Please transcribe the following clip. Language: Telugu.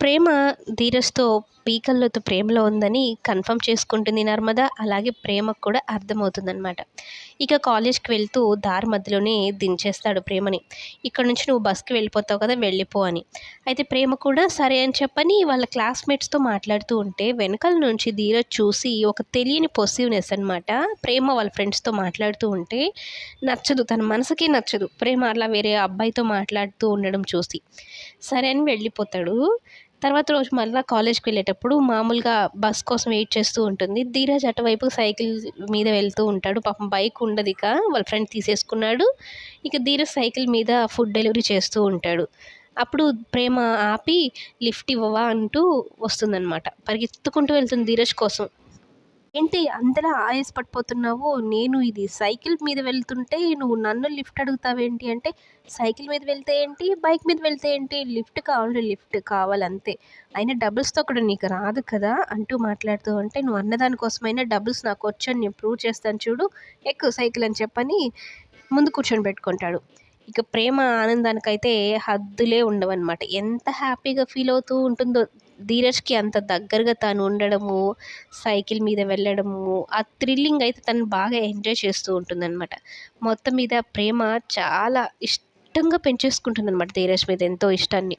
ప్రేమ ధీరజ్‌తో పీకల్లోతు ప్రేమలో ఉందని కన్ఫర్మ్ చేసుకుంటుంది నర్మద. అలాగే ప్రేమకు కూడా అర్థమవుతుందనమాట. ఇక కాలేజ్‌కి వెళ్తూ దారి మధ్యలోనే దించేస్తాడు ప్రేమని. "ఇక్కడి నుంచి నువ్వు బస్‌కి వెళ్ళిపోతావు కదా! వెళ్ళిపో" అని. అయితే ప్రేమ కూడా సరే అని చెప్పని వాళ్ళ క్లాస్‌మేట్స్‌తో మాట్లాడుతూ ఉంటే వెనకాల నుంచి ధీరజ్ చూసి ఒక తెలియని పొసెసివ్‌నెస్ అనమాట. ప్రేమ వాళ్ళ ఫ్రెండ్స్‌తో మాట్లాడుతూ ఉంటే నచ్చదు. తన మనసుకే నచ్చదు. ప్రేమ అలా వేరే అబ్బాయితో మాట్లాడుతూ ఉండడం చూసి. సరే అని వెళ్ళిపోతాడు. తర్వాత రోజు మళ్ళా కాలేజ్‌కి వెళ్ళేటప్పుడు మామూలుగా బస్ కోసం వెయిట్ చేస్తూ ఉంటుంది. ధీరజ్ అటువైపు సైకిల్ మీద వెళ్తూ ఉంటాడు. పాపం బైక్ ఉండదిక. వాళ్ళ ఫ్రెండ్ తీసేసుకున్నాడు. ఇక ధీరజ్ సైకిల్ మీద ఫుడ్ డెలివరీ చేస్తూ ఉంటాడు. అప్పుడు ప్రేమ ఆపి లిఫ్ట్ ఇవ్వవా అంటూ వస్తుందనమాట. పరిగెత్తుకుంటూ వెళ్తుంది ధీరజ్ కోసం. ఏంటి అంతలా ఆయాసపడిపోతున్నావు? నేను ఇది సైకిల్ మీద వెళ్తుంటే నువ్వు నన్ను లిఫ్ట్ అడుగుతావేంటి అంటే, సైకిల్ మీద వెళ్తే ఏంటి? బైక్ మీద వెళ్తే ఏంటి? లిఫ్ట్ కావాలి, లిఫ్ట్ కావాలంతే. అయినా డబుల్స్ తొక్కడం నీకు రాదు కదా! అంటూ మాట్లాడుతూ ఉంటే, నువ్వు అన్నదాని కోసమైనా డబుల్స్ నాకొచ్చని నేను ప్రూవ్ చేస్తాను చూడు. ఎక్కు సైకిల్ అని చెప్పని ముందు కూర్చొని పెట్టుకుంటాడు. ఇక ప్రేమ ఆనందానికైతే హద్దులే ఉండవనమాట. ఎంత హ్యాపీగా ఫీల్ అవుతూ ఉంటుందో. ధీరజ్‌కి అంత దగ్గరగా తను ఉండడము, సైకిల్ మీద వెళ్ళడము, ఆ థ్రిల్లింగ్ అయితే తను బాగా ఎంజాయ్ చేస్తూ ఉంటుందనమాట. మొత్తం మీద ప్రేమ చాలా ఇష్టంగా పెంచేసుకుంటుందనమాట ధీరజ్ మీద ఎంతో ఇష్టాన్ని.